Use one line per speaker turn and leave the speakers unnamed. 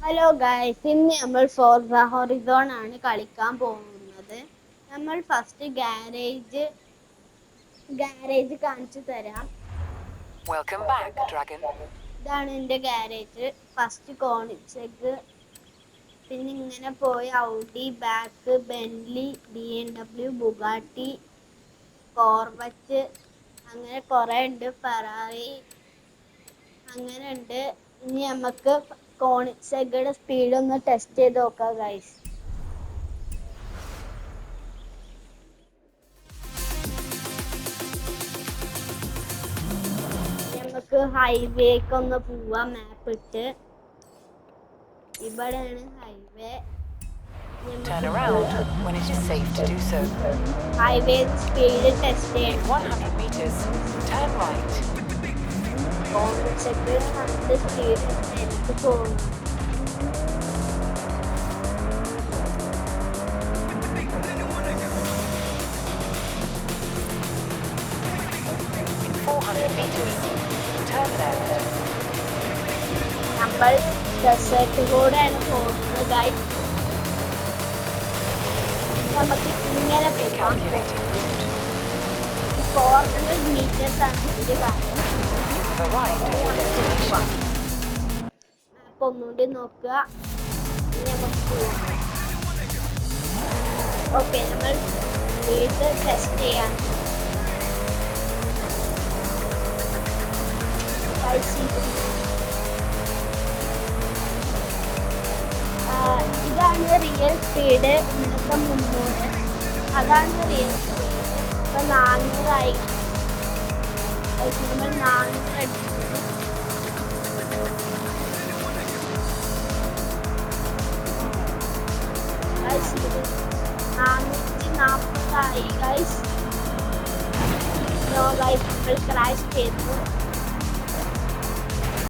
Hello guys, ഇന്ന് നമ്മൾ Forza Horizon ആണ് കളിക്കാൻ പോകുന്നത്. നമ്മൾ ഫസ്റ്റ് ഗാരേജ് കാണിച്ചു തരാം.
Welcome back, Dragon.
ഇതാണ് എൻ്റെ ഗാരേജ്. ഫസ്റ്റ് കോണിച്ചെഗ്, പിന്നെ ഇങ്ങനെ പോയി ഔഡി, ബാക്ക്, ബെൻലി, BMW, ബുഗാട്ടി, കോർവറ്റ്, അങ്ങനെ കുറേ ഉണ്ട്. ഫെറാറി അങ്ങനെ ഉണ്ട്. ഇനി നമുക്ക് കോണിച്ചെഗയുടെ സ്പീഡ് ഒന്ന് ടെസ്റ്റ് ചെയ്ത് നോക്കാം ഗൈസ്. നമുക്ക് ഹൈവേക്ക് ഒന്ന് പോവാം. മാപ്പ് ഇട്ട് ഇവിടെയാണ് highway.
Turn around when it is safe to do so.
Highway speed test
In
ചെയ്യണം.
100 meters, turn right.
കോണിച്ചെഗ് നല്ല സ്പീഡ് എനിക്ക് തോന്നുന്നു.
In 400 meters, turn left.
നമ്മൾ ഡെസേർട്ട് കൂടെയാണ് പോകുന്നത് ഗൈസ്. നമുക്ക് ഇങ്ങനെ പോകാം.
Calculating route.
400 meters ആണ് ഇതിന്റെ കാര്യം.
To the right of your destination.
മാപ്പ് ഒന്നുകൂടി നോക്കുക. ഇനി നമുക്ക് പോവാം. ഓക്കെ, നമ്മൾ സ്പീഡ് ടെസ്റ്റ് ചെയ്യാം. ഇതാണ് റിയൽ സ്പീഡ്. ഇന്നത്തെ 300, അതാണ് റിയൽ സ്പീഡ്. ഇപ്പൊ 400 നമ്മൾ 400 അടിച്ചു. 440 ഗൈസ്. നമ്മൾ ക്രാഷ് ചെയ്തു.